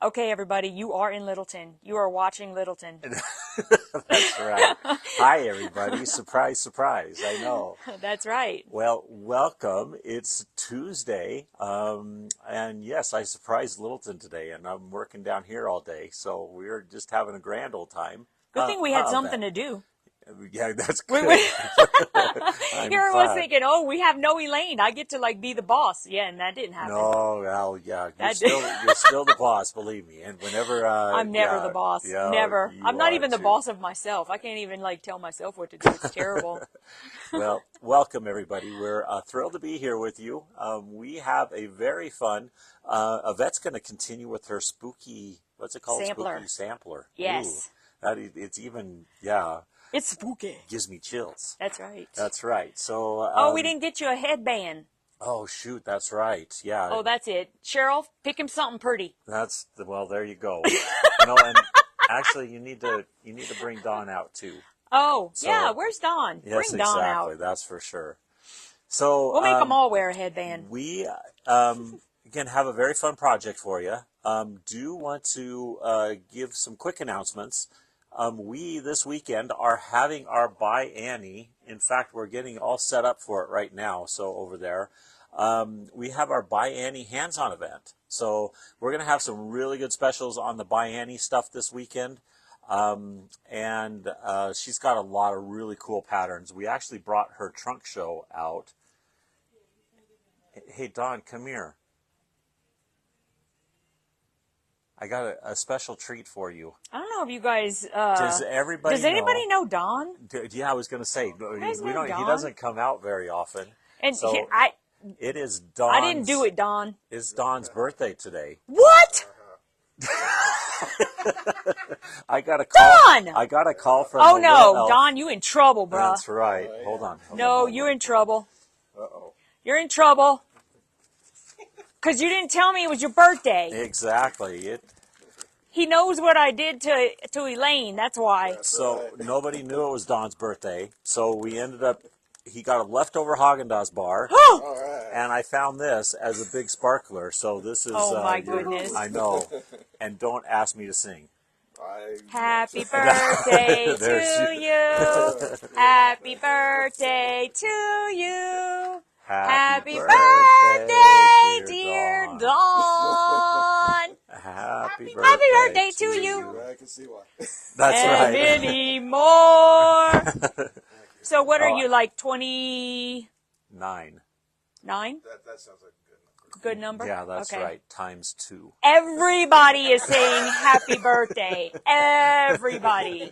Okay, everybody, you are in Littleton. You are watching Littleton. That's right. Hi, everybody. Surprise, surprise. I know. That's right. Well, welcome. It's Tuesday. And yes, I surprised Littleton today, and I'm working down here all day. So we're just having a grand old time. Good thing we had something to do. Yeah, that's good. Here I was thinking, oh, we have no Elaine. I get to be the boss. Yeah, and that didn't happen. No, well, yeah, you're still the boss, believe me. And whenever I'm never the boss. Yeah, never. I'm not even the too. boss of myself. I can't even tell myself what to do. It's terrible. Well, welcome everybody. We're thrilled to be here with you. We have a very fun. Yvette's going to continue with her spooky. What's it called? Sampler. Spooky sampler. Yes. Ooh, it's even It's spooky. Gives me chills. That's right. That's right. So. Oh, we didn't get you a headband. Oh shoot, that's right. Yeah. Oh, that's it. Cheryl, pick him something pretty. Well, there you go. And actually, you need to bring Dawn out too. Oh, so, yeah. Where's Dawn? Yes, bring Dawn exactly. out. That's for sure. So we'll make them all wear a headband. We again have a very fun project for you. Do want to give some quick announcements. We, this weekend, are having our Buy Annie. In fact, we're getting all set up for it right now. So over there, we have our Buy Annie hands-on event. So we're going to have some really good specials on the Buy Annie stuff this weekend. And she's got a lot of really cool patterns. We actually brought her trunk show out. Hey, Dawn, come here. I got a special treat for you. I don't know if you guys. Does anybody know Don? Yeah, I was going to say Don? He doesn't come out very often. And so it is Dawn's. I didn't do it, Don. It's Dawn's birthday today. What? I got a call. Don! I got a call from. Oh no, Don, you in trouble, bro. That's right. Hold on. No, you're in trouble. Uh-oh. You're in trouble. Because you didn't tell me it was your birthday. Exactly. He knows what I did to Elaine. That's why. So nobody knew it was Don's birthday. So we ended up. He got a leftover Haagen-Dazs bar, and I found this as a big sparkler. So this is. Oh my goodness! I know. And don't ask me to sing. Happy birthday to you. Happy birthday to you. Happy birthday, dear Dawn. Happy birthday to you. I can see why. That's and right. many more. So what are you, 29? 9. That sounds like a good number. Yeah, that's okay. right. Times 2. Everybody is saying happy birthday. Everybody.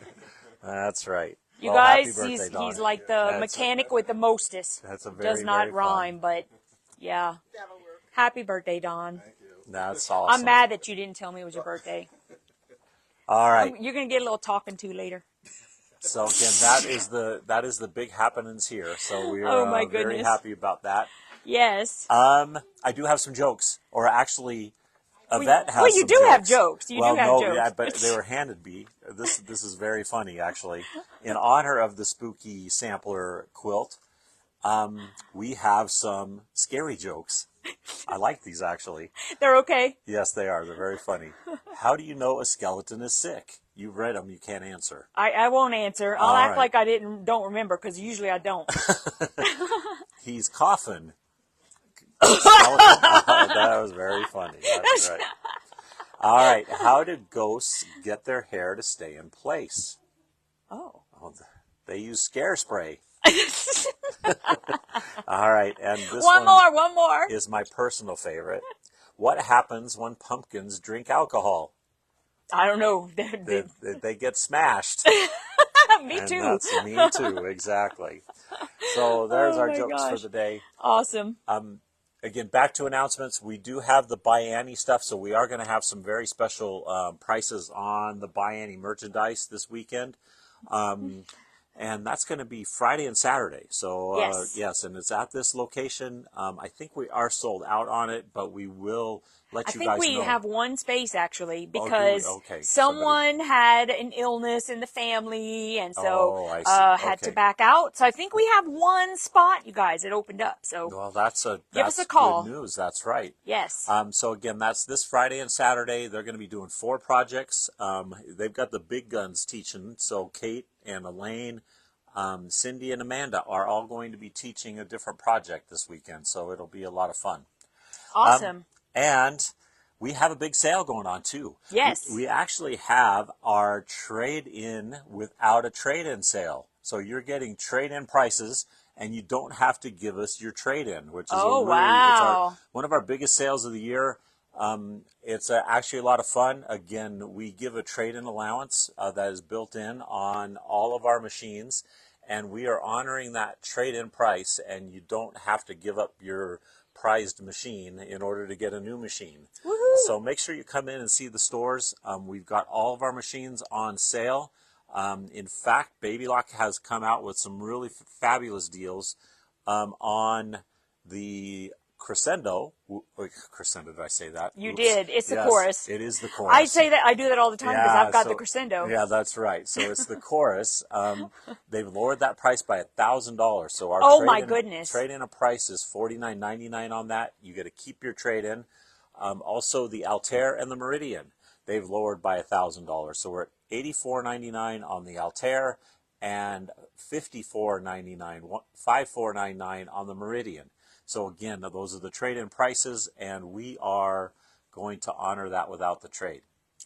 That's right. You guys, birthday, he's like the mechanic with the mostest. That's a very, does not very rhyme, fun. but yeah. Happy birthday, Don. Thank you. That's awesome. I'm mad that you didn't tell me it was your birthday. All right. You're gonna get a little talking to later. So again, that is the big happenings here. So we are very happy about that. Yes. I do have some jokes, or actually, Yvette has. Well, you do have jokes. You do have jokes. Yeah, but they were handed me. This is very funny, actually. In honor of the spooky sampler quilt, we have some scary jokes. I like these, actually. They're okay. Yes, they are. They're very funny. How do you know a skeleton is sick? You've read them. You can't answer. I won't answer. I'll act like I don't remember, because usually I don't. He's coughing. That was very funny. That's right. All right. How do ghosts get their hair to stay in place? Oh. They use scare spray. All right. And this one more is my personal favorite. What happens when pumpkins drink alcohol? I don't know. They get smashed. Me too. That's me too. Exactly. So there's our jokes for the day. Awesome. Again, back to announcements. We do have the Buy Annie stuff, so we are going to have some very special prices on the Buy Annie merchandise this weekend. And that's going to be Friday and Saturday. So, Yes. yes, and it's at this location. I think we are sold out on it, but we will let I you think guys we know. have one space actually Oh, do we? because Okay, someone had an illness in the family and so Oh, I see. had to Okay. back out. So I think we have one spot, you guys, it opened up. So Well, give us a that's call. good news. That's right. Yes. So again, that's this Friday and Saturday. They're going to be doing 4 projects. They've got the big guns teaching. So Kate and Elaine, Cindy and Amanda are all going to be teaching a different project this weekend. So it'll be a lot of fun. Awesome. And we have a big sale going on too. Yes. We actually have our trade-in without a trade-in sale. So you're getting trade-in prices, and you don't have to give us your trade-in, which is wow. one of our biggest sales of the year. It's actually a lot of fun. Again, we give a trade-in allowance that is built in on all of our machines, and we are honoring that trade-in price, and you don't have to give up your prized machine in order to get a new machine. Woohoo. So make sure you come in and see the stores. We've got all of our machines on sale. In fact, Baby Lock has come out with some really fabulous deals on the Crescendo. Crescendo, did I say that? You Oops. did. It's the Yes, chorus. It is the chorus. I say that. I do that all the time because Yeah, I've got so- the crescendo. Yeah, that's right. So it's the chorus. They've lowered that price by $1,000. So our Oh, my goodness. trade-in price is $49.99 on that. You get to keep your trade-in. Also, the Altair and the Meridian, they've lowered by $1,000. So we're at $84.99 on the Altair and $54.99 on the Meridian. So again, those are the trade-in prices, and we are going to honor that without the trade.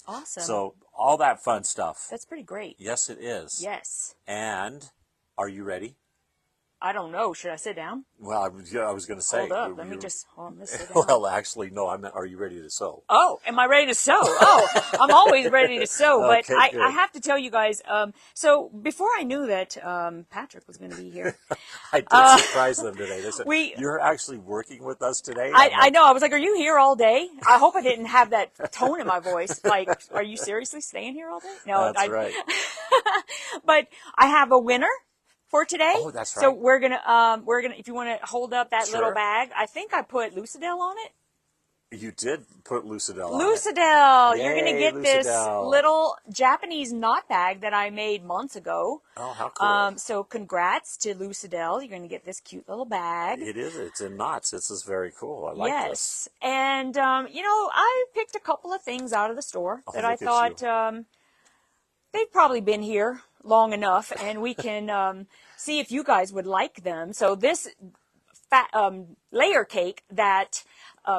Awesome. So all that fun stuff. That's pretty great. Yes, it is. Yes. And are you ready? I don't know. Should I sit down? Well, I was going to say. Hold up. Let me just sit down. Well, actually, no. I meant, are you ready to sew? Oh, am I ready to sew? Oh, I'm always ready to sew. But Okay, I good. have to tell you guys, so before I knew that Patrick was going to be here, I did surprise them today. They said, we- you're actually working with us today? I know. I was like, are you here all day? I hope I didn't have that tone in my voice. Like, are you seriously staying here all day? No, That's right. But I have a winner for today. Oh, that's right. So we're gonna, if you want to hold up that Sure. little bag, I think I put Lucidel on it. You did put Lucidel on it. Lucidel! You're going to Yay, get this Lucidel. little Japanese knot bag that I made months ago. Oh, how cool. So congrats to Lucidel. You're going to get this cute little bag. It is. It's in knots. This is very cool. I like yes. this. And, I picked a couple of things out of the store that I look at thought they've probably been here long enough, and we can see if you guys would like them. So this layer cake that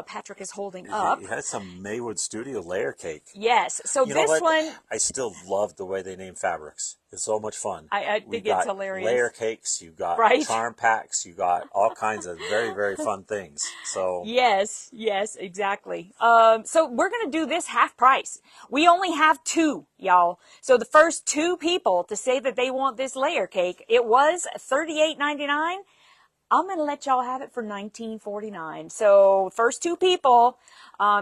Patrick is holding up. It has some Maywood Studio layer cake. Yes. So You know this what? one, I still love the way they name fabrics. It's so much fun. I We've think it's got hilarious. Layer cakes, you've got Right? charm packs, you got all kinds of very, very fun things. So Yes, exactly. So we're going to do this half price. We only have 2, y'all. So the first 2 people to say that they want this layer cake, it was $38.99. I'm going to let y'all have it for $19.49. So first 2 people,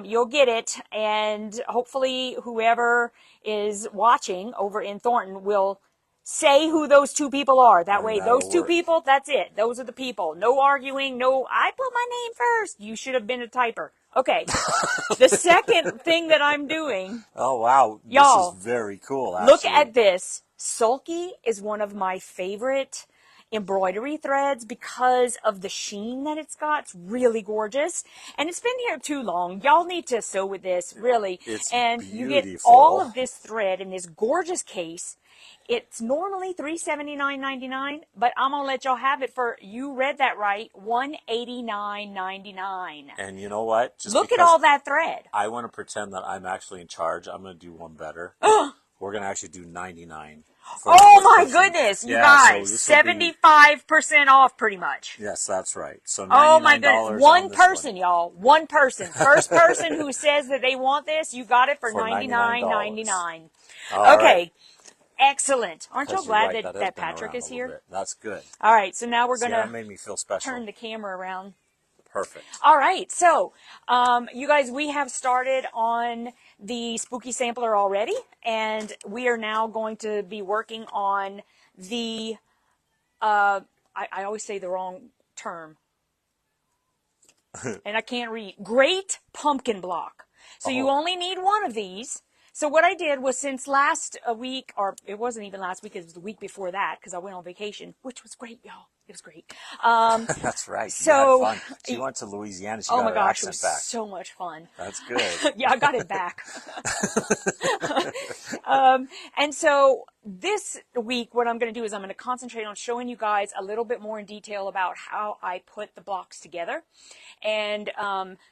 you'll get it. And hopefully whoever is watching over in Thornton will say who those 2 people are. That way, that'll those 2 work. people, that's it. Those are the people. No arguing. No, I put my name first. You should have been a typer. Okay. The second thing that I'm doing, oh wow, Y'all, this is very cool. Actually. look at this. Sulky is one of my favorite embroidery threads because of the sheen that it's got. It's really gorgeous. And it's been here too long. Y'all need to sew with this, really. It's and you get beautiful. all of this thread in this gorgeous case. It's normally $379.99, but I'm going to let y'all have it for, you read that right, $189.99. And you know what? Just Look at because all that thread. I want to pretend that I'm actually in charge. I'm going to do one better. We're going to actually do 99. Oh my goodness, you Yeah, guys, so this will be- 75% off pretty much. Yes, that's right. So $99 Oh my goodness, on one this person, y'all, one person. First person who says that they want this, you got it for $99.99. All Okay, right. excellent. Aren't y'all Because you're glad right, that has been Patrick around is a little here? bit. That's good. All right, so now we're See, going that to made me feel special. turn the camera around. Perfect. All right, so you guys, we have started on the spooky sampler already, and we are now going to be working on the, I always say the wrong term, and I can't read, great pumpkin block. So you only need one of these. So what I did was, since last week, or it wasn't even last week, it was the week before that, because I went on vacation, which was great, y'all. It was great. That's right. So you had fun. She went to Louisiana. She oh got my her gosh, it accent was back. so much fun. That's good. Yeah, I got it back. And so this week, what I'm going to do is I'm going to concentrate on showing you guys a little bit more in detail about how I put the blocks together. And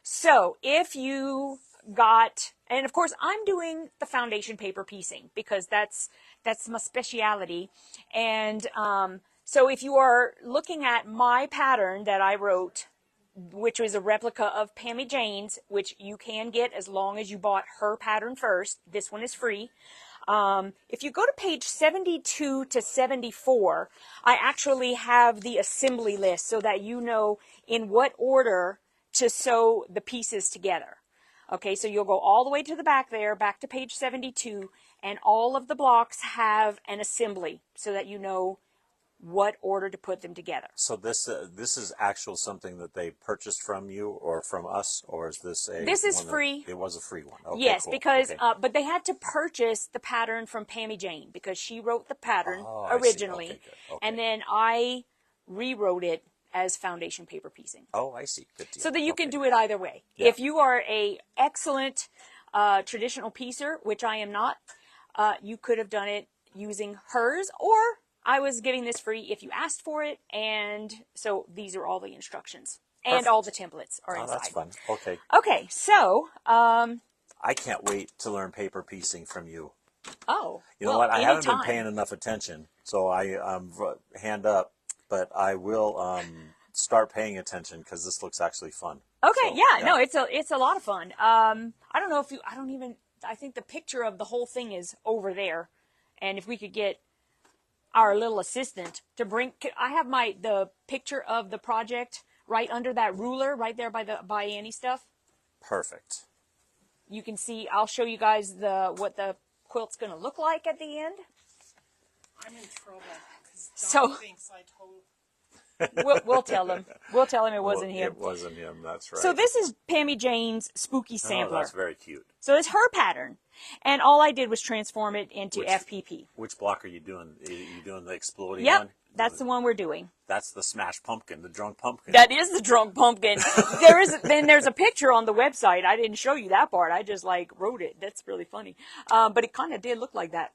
so if you got, and of course I'm doing the foundation paper piecing because that's my specialty. And so if you are looking at my pattern that I wrote, which was a replica of Pammy Jane's, which you can get as long as you bought her pattern first. This one is free. If you go to page 72 to 74, I actually have the assembly list so that you know in what order to sew the pieces together. Okay, so you'll go all the way to the back there, back to page 72, and all of the blocks have an assembly so that you know what order to put them together. So this is actual something that they purchased from you or from us, or is this a? This is free. It was a free one. Okay, yes, cool. because okay. But they had to purchase the pattern from Pammy Jane because she wrote the pattern I see. originally, Okay, good. Okay. and then I rewrote it as foundation paper piecing. Oh, I see. Good deal. So that you okay. can do it either way. Yeah. If you are a excellent traditional piecer, which I am not, you could have done it using hers, or I was giving this free if you asked for it, and so these are all the instructions. And Perfect. all the templates are inside. That's fun. Okay. Okay, so I can't wait to learn paper piecing from you. oh, You know well, what? I haven't been anytime. paying enough attention, so I hand up, but I will start paying attention because this looks actually fun. Okay, So, yeah, no, it's a lot of fun. I don't know if you, I think the picture of the whole thing is over there, and if we could get our little assistant to bring, I have the picture of the project right under that ruler, right there by Annie stuff. Perfect. You can see, I'll show you guys what the quilt's going to look like at the end. I'm in trouble because So- Don thinks I told. We'll tell him. We'll tell him it wasn't him. It wasn't him. That's right. So this is Pammy Jane's Spooky Oh, Sampler. that's very cute. So it's her pattern. And all I did was transform it into FPP. Which block are you doing? Are you doing the exploding Yep, one? that's the one we're doing. That's the smashed pumpkin, the drunk pumpkin. That is the drunk pumpkin. There's a picture on the website. I didn't show you that part. I just wrote it. That's really funny. But it kind of did look like that.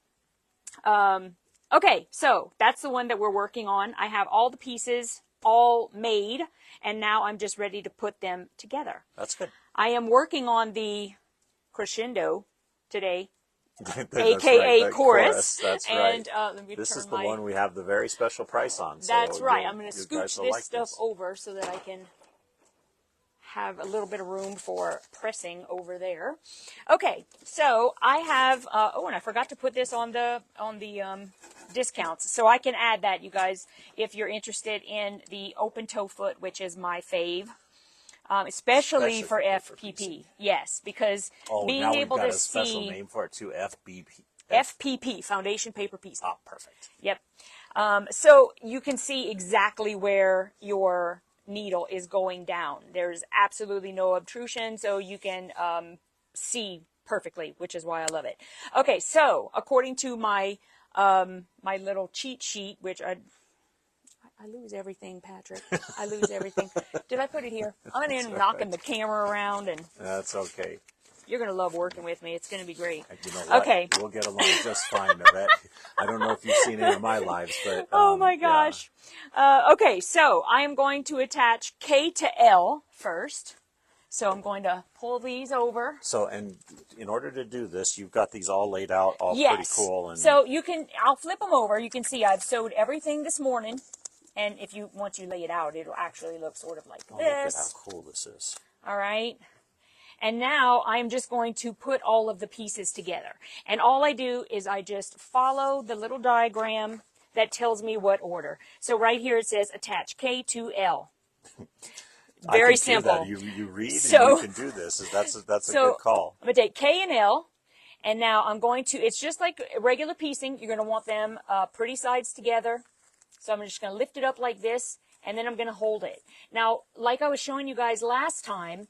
Okay, so that's the one that we're working on. I have all the pieces all made, and now I'm just ready to put them together. That's good. I am working on the crescendo today, That's aka right, chorus. That's and, right. let me This turn is the one we have the very special price on. So That's right. I'm going to you scooch guys will this like stuff this. over so that I can have a little bit of room for pressing over there. Okay, so I have, and I forgot to put this on the discounts. So I can add that, you guys, if you're interested in the open toe foot, which is my fave. Especially for FPP. Yes, because being now able we've got to a special see name for it too, FBP. FPP, foundation paper piece. Oh, perfect. Yep. So you can see exactly where your needle is going down. There's absolutely no obtrusion, so you can see perfectly, which is why I love it. Okay, so according to my my little cheat sheet, which I lose everything, Patrick. I lose everything. Did I put it here? I'm going to end up knocking the camera around, and That's okay. you're going to love working with me. It's going to be great. You know what? Okay. We'll get along just fine, Yvette. I don't know if you've seen any of my lives, but... Oh my gosh. Okay, so I am going to attach K to L first. So I'm going to pull these over. So, and in order to do this, you've got these all laid out, all Yes. pretty cool. And So you can, I'll flip them over. You can see I've sewed everything this morning. And once you lay it out, it'll actually look sort of like look at this. how cool this is. All right. And now I'm just going to put all of the pieces together. And all I do is I just follow the little diagram that tells me what order. So right here it says attach K to L. Very simple. You read So- and you can do this. That's a So good call. I'm going to take K and L, And now I'm going to, it's just like regular piecing. You're going to want them pretty sides together. So I'm just going to lift it up like this, and then I'm going to hold it. Now, like I was showing you guys last time,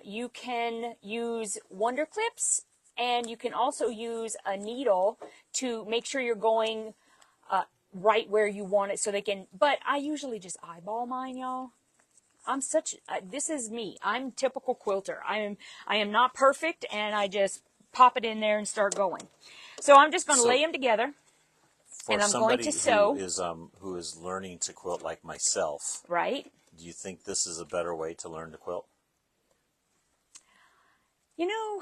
you can use Wonder Clips, and you can also use a needle to make sure you're going right where you want it so they can, but I usually just eyeball mine, y'all. I'm such, this is me. I'm typical quilter. I am not perfect, and I just pop it in there and start going. So I'm just going to lay them together. For somebody who is learning to quilt like myself, right? Do you think this is a better way to learn to quilt? You know,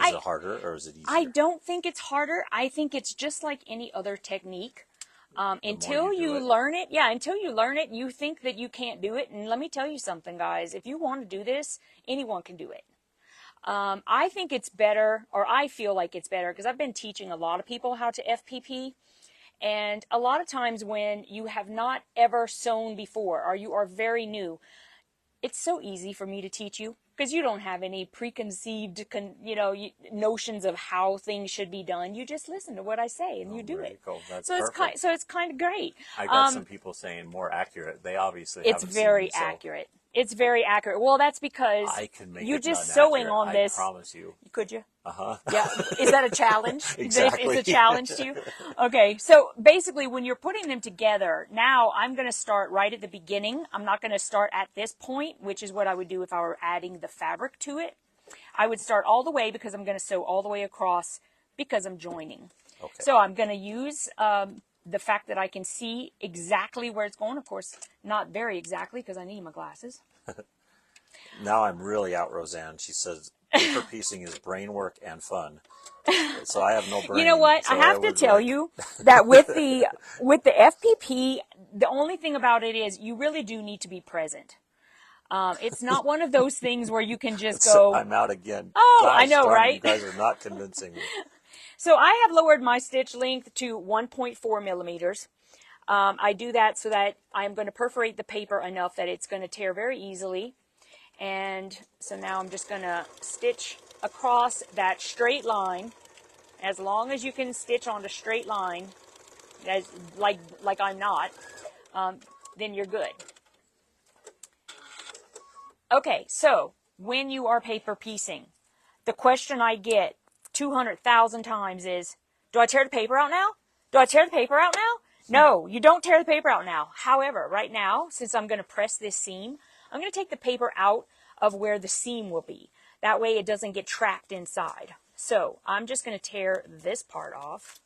is it harder or is it easier? I don't think it's harder. I think it's just like any other technique. Until you learn it, you think that you can't do it. And let me tell you something, guys. If you want to do this, anyone can do it. I think it's better, or I feel like it's better, because I've been teaching a lot of people how to FPP. And a lot of times when you have not ever sewn before, or you are very new, it's so easy for me to teach you, because you don't have any preconceived, notions of how things should be done. You just listen to what I say and you do it. Cool. That's so perfect. it's kind of great. I got some people saying more accurate. They obviously it's haven't very seen me, accurate. It's very accurate. Well, that's because I can make you it just sewing accurate, on this. I promise you. Could you? Uh-huh. Yeah. Is that a challenge? Exactly. It's a challenge to you? Okay. So basically when you're putting them together, now I'm going to start right at the beginning. I'm not going to start at this point, which is what I would do if I were adding the fabric to it. I would start all the way because I'm going to sew all the way across because I'm joining. Okay. So I'm going to use the fact that I can see exactly where it's going. Of course, not very exactly because I need my glasses. Now I'm really out, Roseanne. She says paper piecing is brain work and fun. So I have no brain. You know what? So I have to tell you that with the FPP, the only thing about it is you really do need to be present. It's not one of those things where you can just go. I'm out again. Oh, Gosh, I know, darn, right? You guys are not convincing me. So I have lowered my stitch length to 1.4 millimeters. I do that so that I'm going to perforate the paper enough that it's going to tear very easily. And so now I'm just going to stitch across that straight line. As long as you can stitch on a straight line, as like I'm not, then you're good. Okay, so when you are paper piecing, the question I get 200,000 times is, do I tear the paper out now? Do I tear the paper out now? No, you don't tear the paper out now. However, right now, since I'm going to press this seam, I'm going to take the paper out of where the seam will be. That way it doesn't get trapped inside. So I'm just going to tear this part off.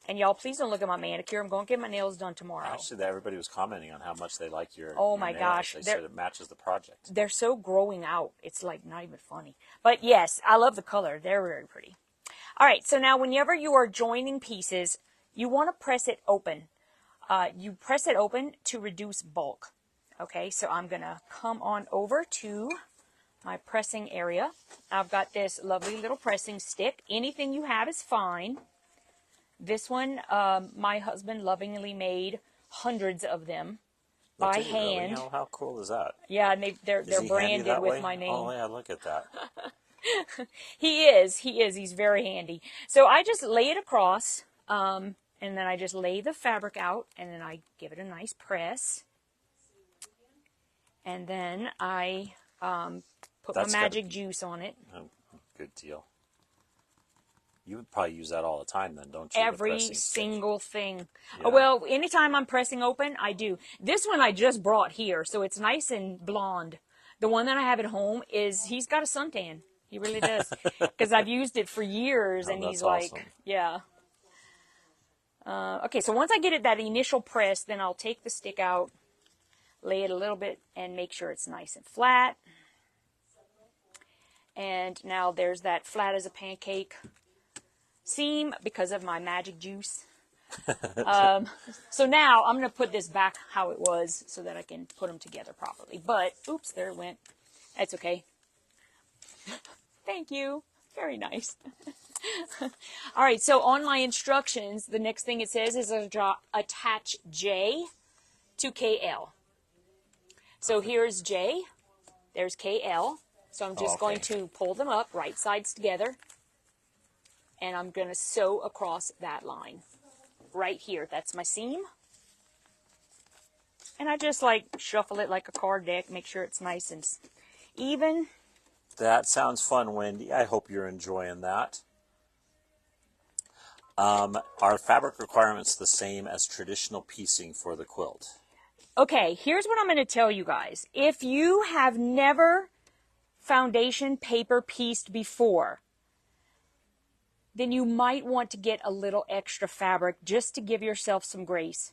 And y'all, please don't look at my manicure. I'm going to get my nails done tomorrow. Actually, everybody was commenting on how much they like your Oh your my nails. gosh. They said it matches the project. They're so growing out. It's like not even funny. But yes, I love the color. They're very pretty. All right, so now whenever you are joining pieces, you want to press it open. You press it open to reduce bulk. Okay, so I'm going to come on over to my pressing area. I've got this lovely little pressing stick. Anything you have is fine. This one, my husband lovingly made hundreds of them by hand. Really? How cool is that? Yeah, and they're branded with way? my name. Oh yeah, look at that. He is. He's very handy. So I just lay it across, and then I just lay the fabric out, and then I give it a nice press. And then I put my magic juice on it. Oh, good deal. You would probably use that all the time then, don't you? Every single thing. Yeah. Oh, well, anytime I'm pressing open, I do. This one I just brought here, so it's nice and blonde. The one that I have at home he's got a suntan. He really does. Because I've used it for years, and he's like, awesome. Yeah. Okay, so once I get it that initial press, then I'll take the stick out, lay it a little bit, and make sure it's nice and flat. And now there's that flat as a pancake seam because of my magic juice. So now I'm going to put this back how it was so that I can put them together properly. But, oops, there it went. That's okay. Thank you. Very nice. All right, so on my instructions, the next thing it says is attach J to KL. So here's J, there's KL. So I'm just going to pull them up, right sides together. and I'm going to sew across that line right here. That's my seam. And I just like shuffle it like a card deck, make sure it's nice and even. That sounds fun, Wendy. I hope you're enjoying that. Are fabric requirements the same as traditional piecing for the quilt? Okay, here's what I'm going to tell you guys. If you have never foundation paper pieced before, then you might want to get a little extra fabric just to give yourself some grace.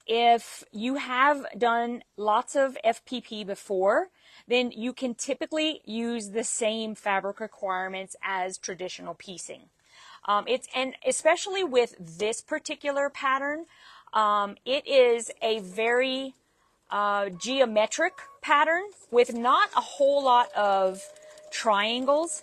If you have done lots of FPP before, then you can typically use the same fabric requirements as traditional piecing. And especially with this particular pattern, it is a very geometric pattern with not a whole lot of triangles.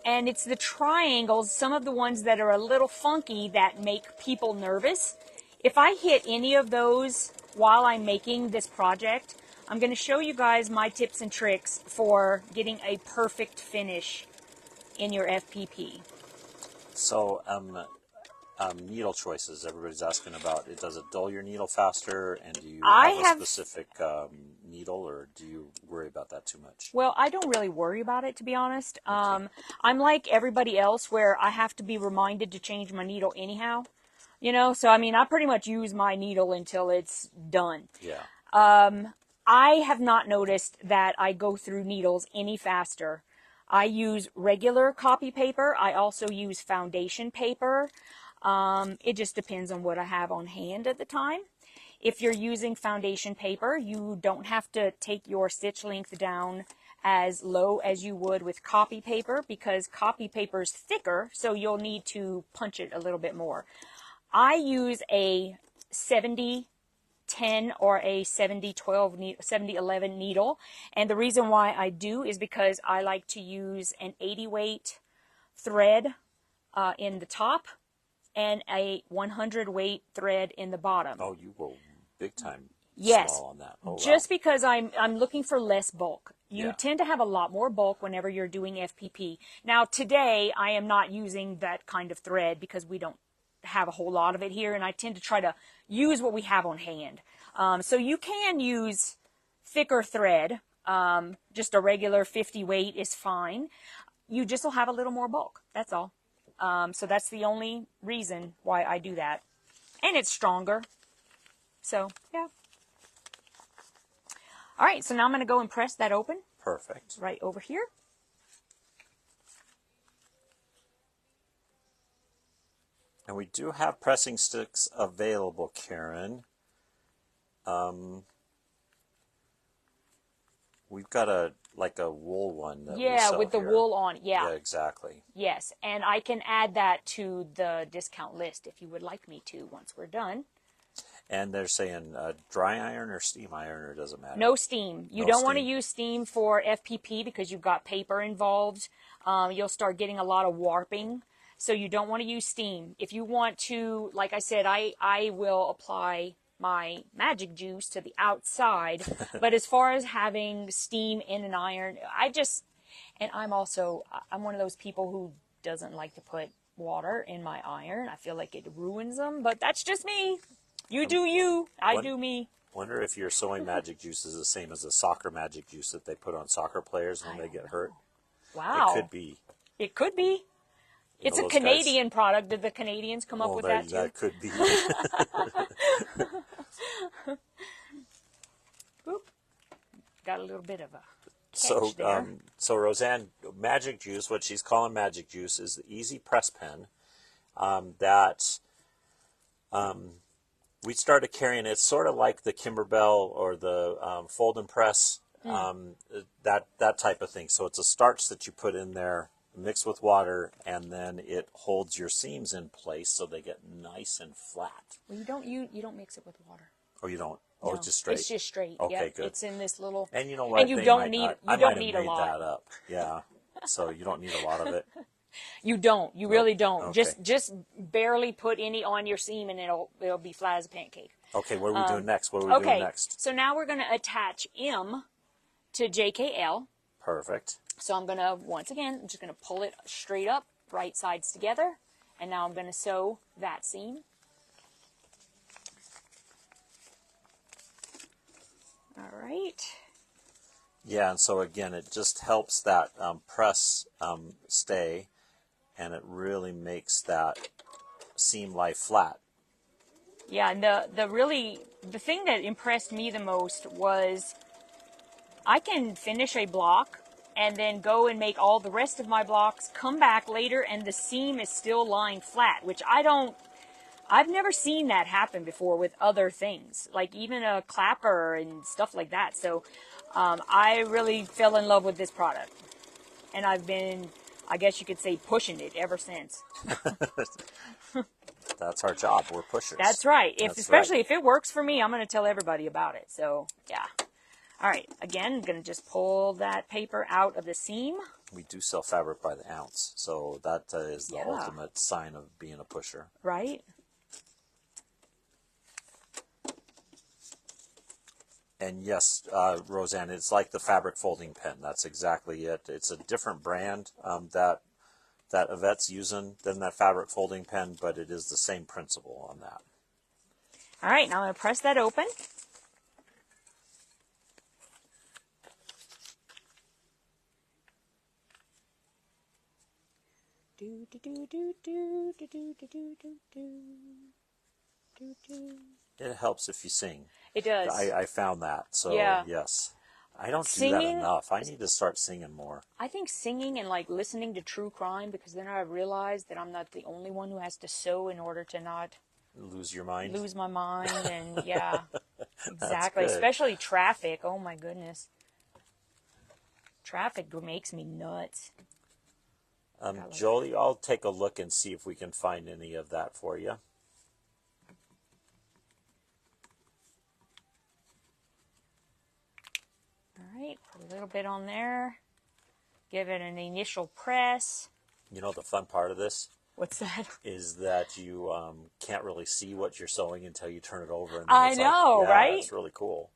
And it's the triangles, some of the ones that are a little funky, that make people nervous. If I hit any of those while I'm making this project, I'm going to show you guys my tips and tricks for getting a perfect finish in your FPP. So, needle choices. Everybody's asking about it. Does it dull your needle faster? And do you have a specific needle, or do you worry about that too much? Well, I don't really worry about it, to be honest. I'm like everybody else where I have to be reminded to change my needle anyhow. You know, so I mean, I pretty much use my needle until it's done. Yeah. I have not noticed that I go through needles any faster. I use regular copy paper. I also use foundation paper. It just depends on what I have on hand at the time. If you're using foundation paper, you don't have to take your stitch length down as low as you would with copy paper, because copy paper is thicker, so you'll need to punch it a little bit more. I use a 70-10 or a 70-12, 70-11 needle, and the reason why I do is because I like to use an 80 weight thread in the top and a 100 weight thread in the bottom. Oh, you go big time yes, small on that. Oh, just wow. because I'm looking for less bulk. You Yeah. tend to have a lot more bulk whenever you're doing FPP. Now today I am not using that kind of thread because we don't have a whole lot of it here, and I tend to try to use what we have on hand. So you can use thicker thread. Just a regular 50 weight is fine. You just will have a little more bulk. That's all. So that's the only reason why I do that. And it's stronger. So, yeah. All right, so now I'm going to go and press that open. Perfect. Right over here. And we do have pressing sticks available, Karen. We've got a wool one that we sell with the here. wool on. Yeah. Yeah, exactly. Yes, and I can add that to the discount list if you would like me to once we're done. And they're saying dry iron or steam iron, or doesn't matter? No steam. You don't want to use steam for FPP because you've got paper involved. You'll start getting a lot of warping. So you don't want to use steam. If you want to, like I said, I will apply my magic juice to the outside. But as far as having steam in an iron, and I'm one of those people who doesn't like to put water in my iron. I feel like it ruins them, but that's just me. You do you, I do me. Wonder if your sewing magic juice is the same as the soccer magic juice that they put on soccer players when they get hurt. Wow. It could be. It could be. It's a Canadian product. Did the Canadians come up with that too? That could be. Oop. Got a little bit of a catch there. So Roseanne, magic juice, what she's calling magic juice, is the easy press pen that we started carrying. It's sort of like the Kimberbell or the fold and press, that type of thing. So it's a starch that you put in there, mix with water, and then it holds your seams in place so they get nice and flat. Well, you don't mix it with water. Oh, you don't? Oh, No, it's just straight? It's just straight. Okay, yep. good. It's in this little. And you know what? And you don't need I might have a made lot. that up. Yeah. So you don't need a lot of it. You don't. You really don't. Okay. Just barely put any on your seam, and it'll be flat as a pancake. Okay, what are we doing next? What are we doing next? So now we're going to attach M to JKL. Perfect. So I'm going to, once again, I'm just going to pull it straight up right sides together. And now I'm going to sew that seam. All right. Yeah, and so again, it just helps that press stay, and it really makes that seam lie flat. Yeah, and the thing that impressed me the most was I can finish a block and then go and make all the rest of my blocks, come back later, and the seam is still lying flat, which I've never seen that happen before with other things, like even a clapper and stuff like that. So I really fell in love with this product. And I've been, I guess you could say, pushing it ever since. That's our job. We're pushers. That's right. Especially right. if it works for me, I'm going to tell everybody about it. So, yeah. All right. Again, I'm going to just pull that paper out of the seam. We do sell fabric by the ounce, so that is the ultimate sign of being a pusher. Right. And yes, Roseanne, it's like the fabric folding pen. That's exactly it. It's a different brand that Yvette's using than that fabric folding pen, but it is the same principle on that. All right, now I'm going to press that open. Do do do do do do do do do do do do. It helps if you sing. It does. I found that. So Yeah. yes, I don't do Singing, that enough. I need to start singing more. I think singing and like listening to true crime, because then I realized that I'm not the only one who has to sew in order to not Lose your mind. lose my mind. And yeah, exactly. good. Especially traffic. Oh my goodness. Traffic makes me nuts. Jolie, I'll take a look and see if we can find any of that for you. All right, put a little bit on there. Give it an initial press. You know the fun part of this What's that? is that you can't really see what you're sewing until you turn it over. And I it's know, like, yeah, right? It's really cool.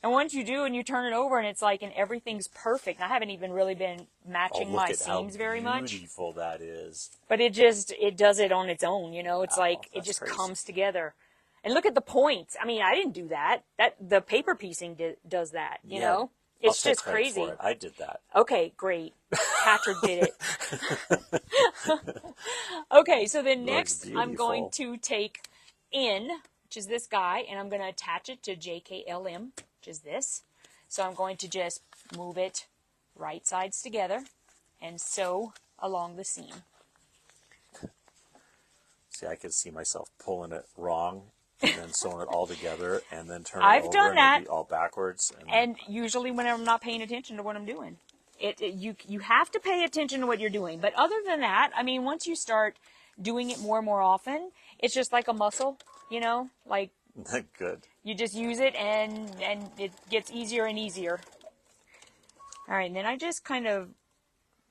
And once you do and you turn it over and it's like, and everything's perfect. I haven't even really been matching look my at how seams very much. beautiful that is. But it does it on its own, you know? It's like, it that's just crazy. comes together. And look at the points. I mean, I didn't do that. The paper piecing does that, you Yeah. know? I'll It's take just credit crazy. for it. I did that. Okay, great. Patrick did it. Okay, so then next I'm going to take in, which is this guy, and I'm going to attach it to JKLM, which is this. So I'm going to just move it right sides together and sew along the seam. See, I could see myself pulling it wrong and then sewing it all together and then turning I've it over done and that. it'd be all backwards. And usually whenever I'm not paying attention to what I'm doing. You have to pay attention to what you're doing. But other than that, I mean, once you start doing it more and more often, it's just like a muscle, you know? Like, Good. you just use it and it gets easier and easier. All right, and then I just kind of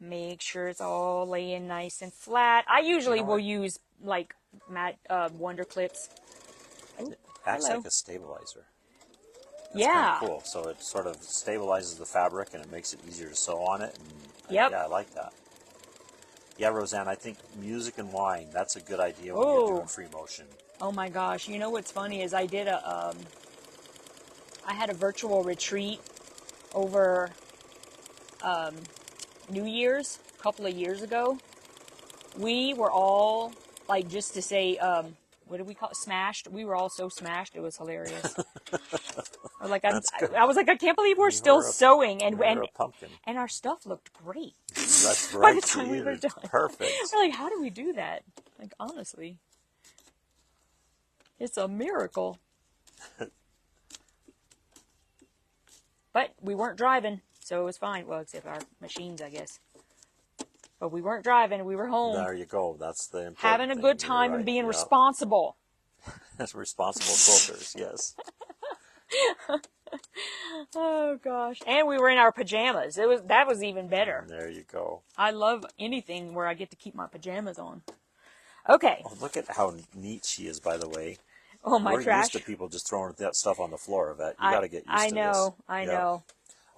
make sure it's all laying nice and flat. I usually will use like matte Wonder Clips. Ooh, Acts hello. like a stabilizer. Yeah. Kind of cool. So it sort of stabilizes the fabric and it makes it easier to sew on it. And Yep. yeah, I like that. Yeah, Roseanne, I think music and wine, that's a good idea when Oh. you're doing free motion. Oh my gosh! You know what's funny is I had a virtual retreat over New Year's a couple of years ago. We were all like, just to say, what did we call it? Smashed. We were all so smashed. It was hilarious. I was like, I can't believe we're still sewing, and You're a pumpkin. and our stuff looked great. That's By right. the time we you were did done. Perfect. We're like, how do we do that? Like, honestly, it's a miracle. But we weren't driving, so it was fine. Well, except our machines, I guess. But we weren't driving. We were home. There you go. That's the important Having a thing. good You're time right. and being Yep. responsible. That's responsible quilters, yes. Oh gosh! And we were in our pajamas. That was even better. There you go. I love anything where I get to keep my pajamas on. Okay. Oh, look at how neat she is, by the way. Oh, my We're trash. used to people just throwing that stuff on the floor, Yvette. You got to get used to this. I Yep. know.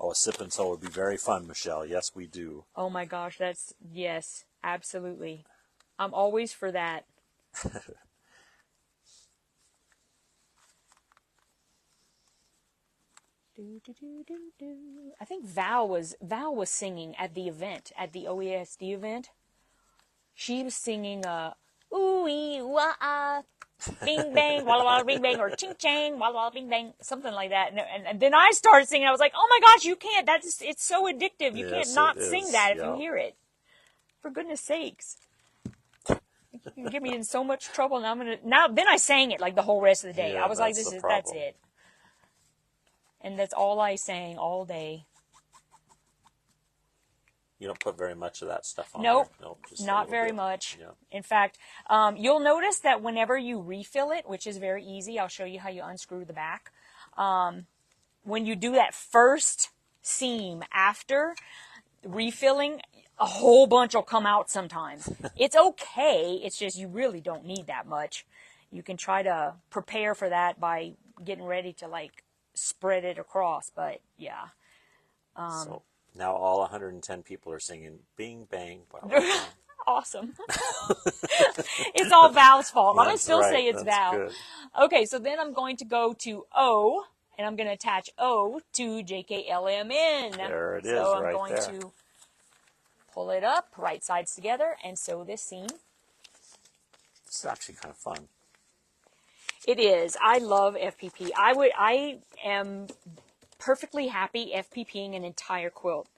Oh, a sip and sew would be very fun, Michelle. Yes, we do. Oh my gosh, yes. Absolutely. I'm always for that. I think Val was singing at the event, at the OESD event. She was singing ooh ee wah ah, bing bang walla walla bing bang, or ching chang walla walla bing bang, something like that. And then I started singing. I was like, oh my gosh, you can't. It's so addictive. You can't Yes, not it sing is. that if Yeah. you hear it. For goodness sakes. You can get me in so much trouble. Then I sang it like the whole rest of the day. Yeah, I was like, that's the that's problem. it. And that's all I sang all day. You don't put very much of that stuff on Nope, there. Nope, just a not little very bit. much. Yeah. In fact, you'll notice that whenever you refill it, which is very easy, I'll show you how you unscrew the back. When you do that first seam after refilling, a whole bunch will come out sometimes. It's okay. It's just you really don't need that much. You can try to prepare for that by getting ready to like spread it across. But yeah. So now all 110 people are singing "Bing Bang." Wow, wow. Awesome. It's all Val's fault. I'm going to That's still right. say it's That's Val. good. Okay, so then I'm going to go to O, and I'm going to attach O to JKLMN. There it is, so I'm right going there. to pull it up, right sides together, and sew this seam. This is actually kind of fun. It is. I love FPP. I am perfectly happy FPPing an entire quilt.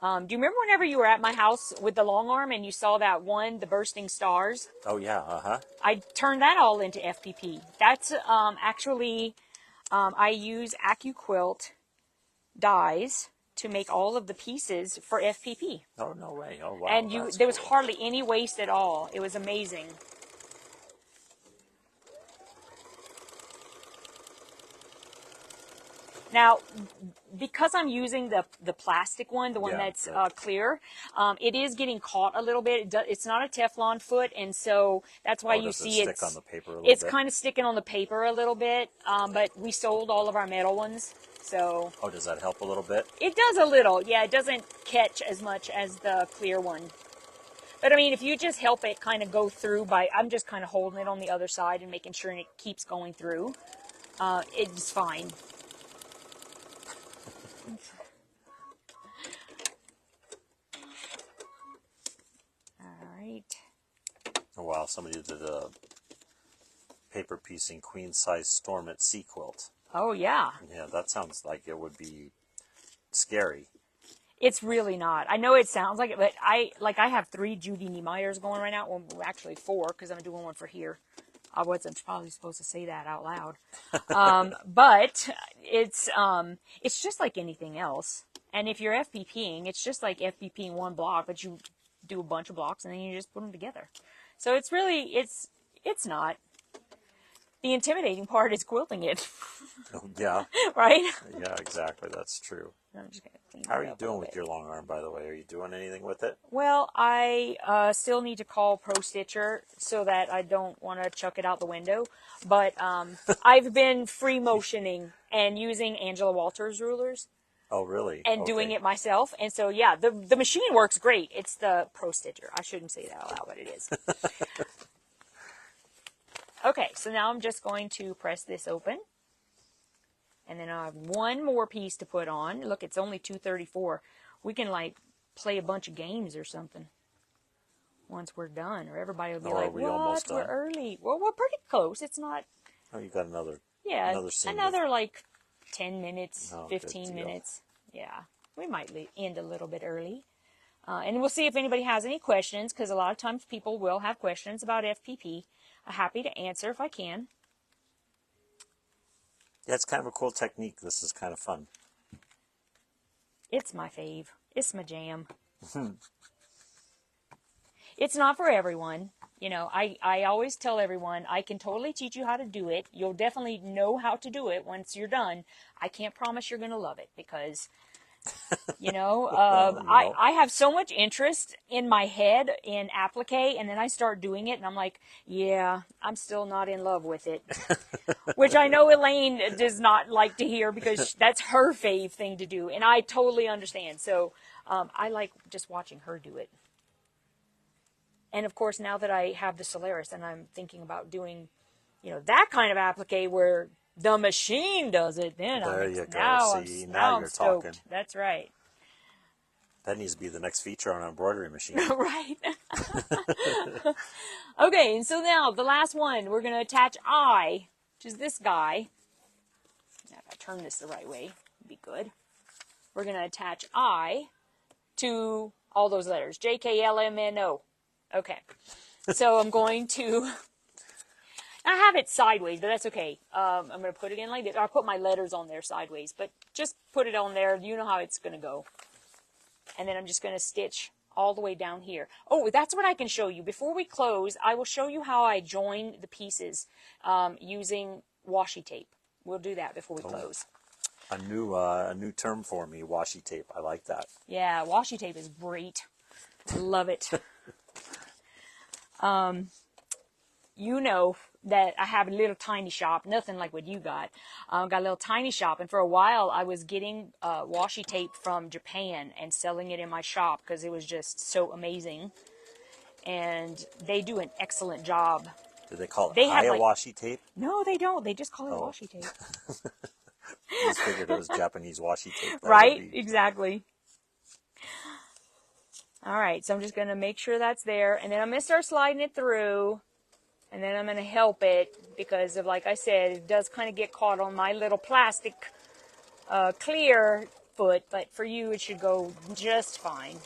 Do you remember whenever you were at my house with the long arm and you saw that one, the bursting stars? Oh yeah, uh-huh. I turned that all into FPP. That's actually, I use AccuQuilt dies to make all of the pieces for FPP. Oh, no way. Oh, wow. And That's there was cool. hardly any waste at all. It was amazing. Now, because I'm using the plastic one, the one that's clear, it is getting caught a little bit. It's not a Teflon foot, and so that's why you does see it stick on the paper a little it's bit? kind of sticking on the paper a little bit. But we sold all of our metal ones, so Oh, does that help a little bit? it does a little. Yeah, it doesn't catch as much as the clear one. But I mean, if you just help it kind of go through I'm just kind of holding it on the other side and making sure it keeps going through. It's fine. Alright. Oh, wow. Somebody did a paper piecing queen size storm at sea quilt. Oh, yeah. Yeah, that sounds like it would be scary. It's really not. I know it sounds like it, but I have 3 Judy Niemeyers going right now. Well, actually 4, because I'm doing one for here. I wasn't probably supposed to say that out loud. But it's just like anything else. And if you're FPPing, it's just like FPPing one block, but you do a bunch of blocks and then you just put them together. So it's really, it's not. The intimidating part is quilting it. Oh, yeah. Right? Yeah, exactly. That's true. I'm just gonna clean How it are you up a doing little with bit. your long arm, by the way? Are you doing anything with it? Well, I still need to call Pro Stitcher so that I don't want to chuck it out the window. But I've been free motioning and using Angela Walters rulers Oh, really? and doing it myself. And so, yeah, the machine works great. It's the Pro Stitcher. I shouldn't say that out loud, but it is. Okay, so now I'm just going to press this open. And then I have one more piece to put on. Look, it's only 2:34. We can, like, play a bunch of games or something once we're done. Or everybody will be like, are we what? almost We're done? early. Well, we're pretty close. It's not, Oh, you got another scene. another like 10 minutes, Oh, good 15 deal. minutes. Yeah, we might end a little bit early. And we'll see if anybody has any questions, because a lot of times people will have questions about FPP. I'm happy to answer if I can. Yeah, it's kind of a cool technique. This is kind of fun. It's my fave. It's my jam. It's not for everyone. You know, I always tell everyone, I can totally teach you how to do it. You'll definitely know how to do it once you're done. I can't promise you're going to love it because, you know, I have so much interest in my head in applique, and then I start doing it, and I'm like, yeah, I'm still not in love with it. Which I know Elaine does not like to hear because that's her fave thing to do, and I totally understand. So I like just watching her do it. And of course, now that I have the Solaris and I'm thinking about doing, you know, that kind of applique where the machine does it, then There I'm you go. now See, I'm, now now I'm you're stoked. talking. That's right. That needs to be the next feature on an embroidery machine. Right. Okay, and so now the last one, we're going to attach I, which is this guy. Now, if I turn this the right way, it'd be good. We're going to attach I to all those letters, J, K, L, M, N, O. Okay. So I'm going to, I have it sideways, but that's okay. I'm going to put it in like this. I'll put my letters on there sideways, but just put it on there. You know how it's going to go. And then I'm just going to stitch all the way down here. Oh, that's what I can show you. Before we close, I will show you how I join the pieces using washi tape. We'll do that before we close. A new term for me, washi tape. I like that. Yeah, washi tape is great. I love it. You know that I have a little tiny shop, nothing like what you got. Got a little tiny shop, and for a while I was getting washi tape from Japan and selling it in my shop because it was just so amazing. And they do an excellent job. Do they call it They have, like, washi tape? No, they don't. They just call it washi tape. I just figured it was Japanese washi tape. Right? Exactly. All right, so I'm just going to make sure that's there, and then I'm going to start sliding it through. And then I'm going to help it because of, like I said, it does kind of get caught on my little plastic clear foot. But for you, it should go just fine.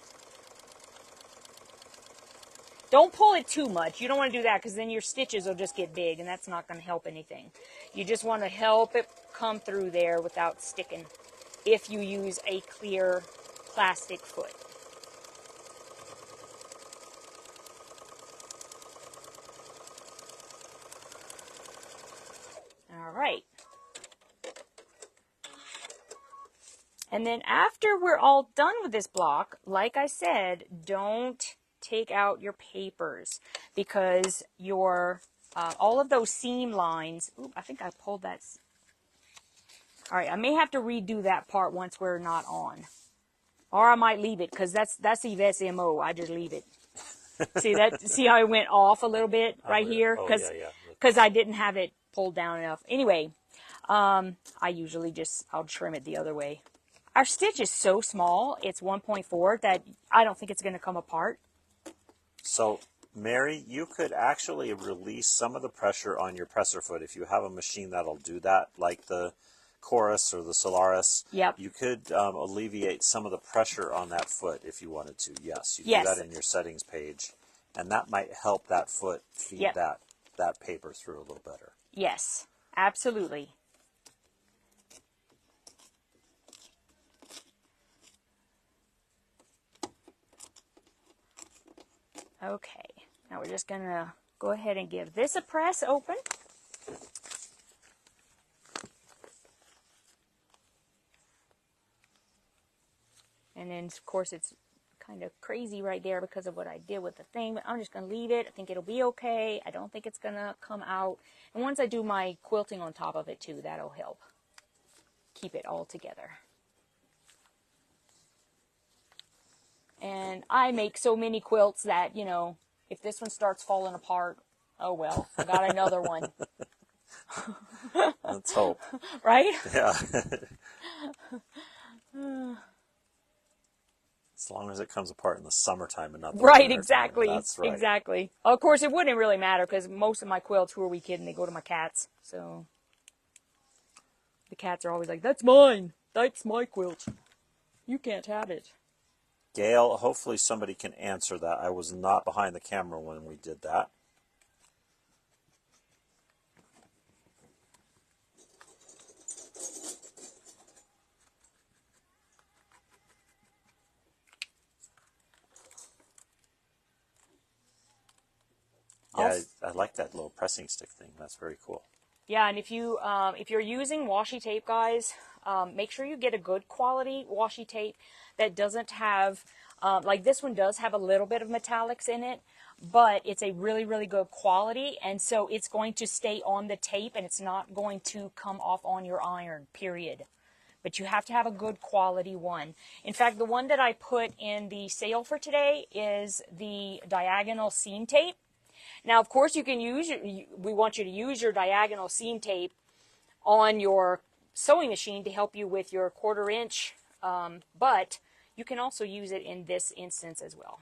Don't pull it too much. You don't want to do that because then your stitches will just get big and that's not going to help anything. You just want to help it come through there without sticking if you use a clear plastic foot. All right. And then after we're all done with this block, like I said, don't take out your papers because your all of those seam lines, ooh, I think I pulled that. All right, I may have to redo that part once we're not on. Or I might leave it because that's Yvette's MO. I just leave it. See how it went off a little bit right here? Because I didn't have it pulled down enough. Anyway, I usually I'll trim it the other way. Our stitch is so small, it's 1.4, that I don't think it's going to come apart. So, Mary, you could actually release some of the pressure on your presser foot if you have a machine that'll do that, like the Chorus or the Solaris. Yep. You could alleviate some of the pressure on that foot if you wanted to. Yes, you Yes. do that in your settings page, and that might help that foot feed Yep. that paper through a little better. Yes, absolutely. Okay, now we're just going to go ahead and give this a press open. And then, of course, it's kind of crazy right there because of what I did with the thing, but I'm just going to leave it. I think it'll be okay. I don't think it's going to come out. And once I do my quilting on top of it, too, that'll help keep it all together. And I make so many quilts that, you know, if this one starts falling apart, oh well, I got another one. Let's hope. Right? Yeah. As long as it comes apart in the summertime and not the Right, winter exactly. time. That's right. Exactly. Of course, it wouldn't really matter because most of my quilts, who are we kidding, they go to my cats. So the cats are always like, that's mine. That's my quilt. You can't have it. Gail, hopefully somebody can answer that. I was not behind the camera when we did that. Yeah, I like that little pressing stick thing. That's very cool. Yeah, and if you're using washi tape, guys, make sure you get a good quality washi tape that doesn't have, like this one does have a little bit of metallics in it, but it's a really, really good quality, and so it's going to stay on the tape, and it's not going to come off on your iron, period. but you have to have a good quality one. In fact, the one that I put in the sale for today is the diagonal seam tape. Now, of course, you can use we want you to use your diagonal seam tape on your sewing machine to help you with your 1/4 inch, but you can also use it in this instance as well.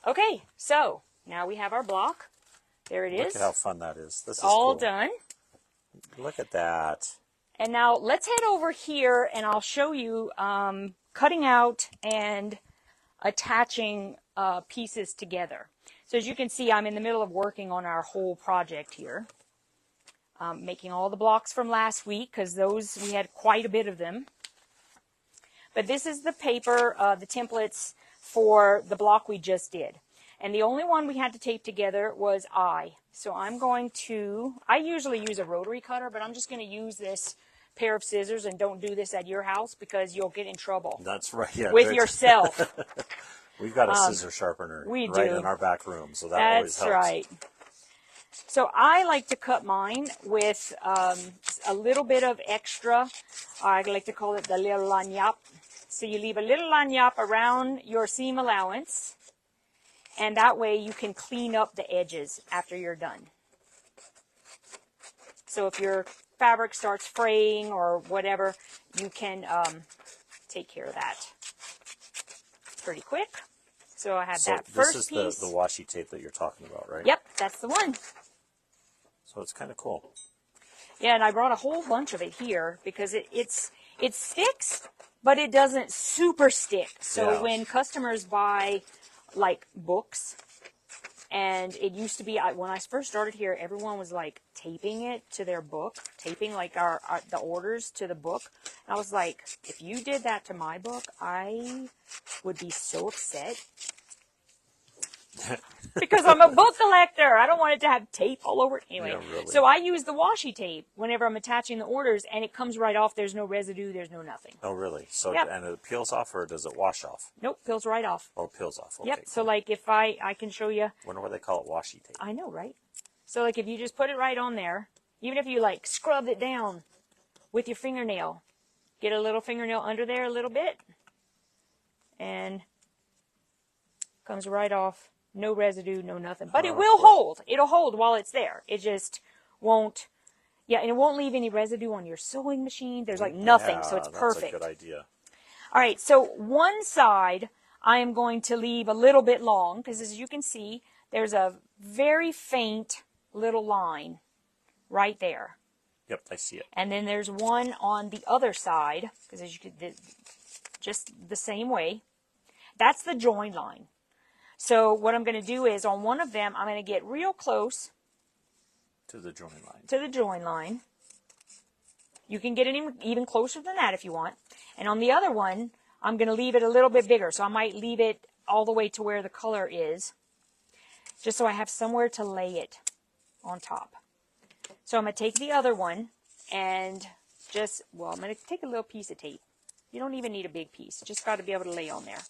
Okay, so now we have our block. There it is. Look at how fun that is. This is all cool. done. Look at that. And now let's head over here and I'll show you cutting out and attaching pieces together. So as you can see, I'm in the middle of working on our whole project here. Making all the blocks from last week because those, we had quite a bit of them. But this is the paper, the templates for the block we just did. And the only one we had to tape together was I. So I'm going to, I usually use a rotary cutter, but I'm just going to use this pair of scissors, and don't do this at your house because you'll get in trouble. That's right. Yeah, with yourself. We've got a scissor sharpener right in our back room, so that always helps. That's right. So I like to cut mine with a little bit of extra, I like to call it the little lanyap. So you leave a little lanyap around your seam allowance, and that way you can clean up the edges after you're done. So if your fabric starts fraying or whatever, you can take care of that pretty quick. So I have that first piece. So this is the washi tape that you're talking about, right? Yep, that's the one. So it's kind of cool. Yeah, and I brought a whole bunch of it here because it sticks, but it doesn't super stick. So when customers buy like books, and it used to be, when I first started here, everyone was like taping it to their book, taping like the orders to the book. And I was like, if you did that to my book, I would be so upset. Because I'm a book collector. I don't want it to have tape all over it. Anyway, yeah, really. So I use the washi tape whenever I'm attaching the orders, and it comes right off. There's no residue. There's no nothing. Oh, really? So, yep. And it peels off, or does it wash off? Nope, peels right off. Oh, it peels off. Okay, yep. cool. So like if I can show you. Wonder why they call it washi tape. I know, right? So like if you just put it right on there, even if you like scrubbed it down with your fingernail, get a little fingernail under there a little bit, and comes right off. No residue, no nothing. But it will hold. It'll hold while it's there. It just won't, and it won't leave any residue on your sewing machine. There's like nothing, so it's perfect. That's a good idea. All right, so one side I am going to leave a little bit long because as you can see, there's a very faint little line right there. Yep, I see it. And then there's one on the other side because as you could, just the same way. That's the join line. So what I'm going to do is on one of them, I'm going to get real close to the join line. To the join line. You can get it even closer than that if you want. And on the other one, I'm going to leave it a little bit bigger. So I might leave it all the way to where the color is, just so I have somewhere to lay it on top. So I'm going to take the other one and I'm going to take a little piece of tape. You don't even need a big piece. Just got to be able to lay on there.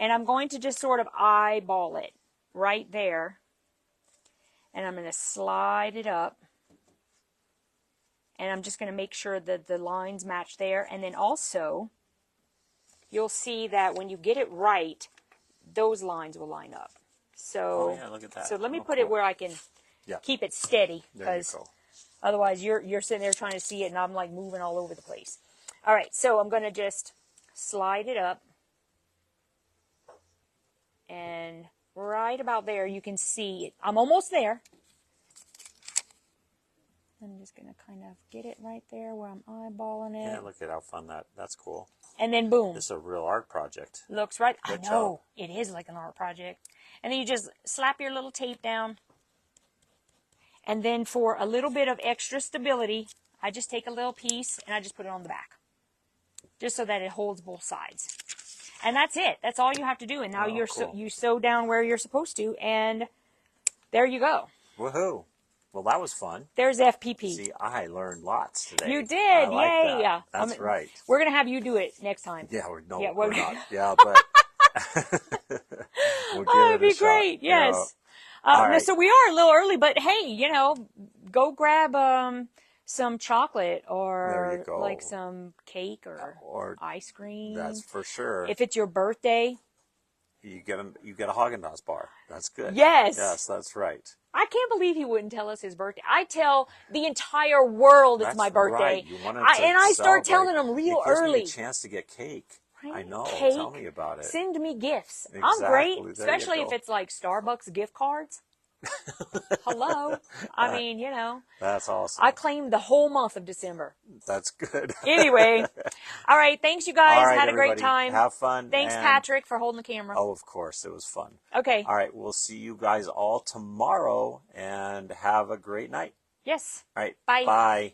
And I'm going to just sort of eyeball it right there. And I'm going to slide it up. And I'm just going to make sure that the lines match there. And then also, you'll see that when you get it right, those lines will line up. So, look at that. So let me put it where I can keep it steady. Because otherwise, you're sitting there trying to see it, and I'm like moving all over the place. All right, so I'm going to just slide it up. And right about there, you can see it. I'm almost there. I'm just going to kind of get it right there where I'm eyeballing it. Yeah, look at how fun that's cool. And then boom. This is a real art project. Looks right. Good I know. It is like an art project. And then you just slap your little tape down. And then for a little bit of extra stability, I just take a little piece and I just put it on the back. Just so that it holds both sides. And that's it. That's all you have to do. And now you sew down where you're supposed to, and there you go. Woohoo! Well, that was fun. There's FPP. See, I learned lots today. You did, I like yay! That. That's right. We're gonna have you do it next time. Yeah, we're not. Yeah, but we'll give that'd it a be shot, great. Yes. All right. So we are a little early, but hey, go grab some chocolate There or you go. like some cake or Or ice cream. that's for sure. If it's your birthday. You get a Haagen-Dazs bar. That's good. Yes. Yes, that's right. I can't believe he wouldn't tell us his birthday. I tell the entire world it's That's my birthday. right. You wanted to And I start celebrate. telling them real It gives early. me a chance to get cake. Right? I know. Cake, Tell me about it. Send me gifts. I'm Exactly. great, There you especially if go. it's like Starbucks gift cards. Hello. I mean, That's awesome. I claimed the whole month of December. That's good. Anyway. All right. Thanks, you guys. All right, Had a great everybody. time. Have fun. Thanks, and, Patrick, for holding the camera. Oh, of course. It was fun. Okay. All right. We'll see you guys all tomorrow and have a great night. Yes. All right. Bye. Bye.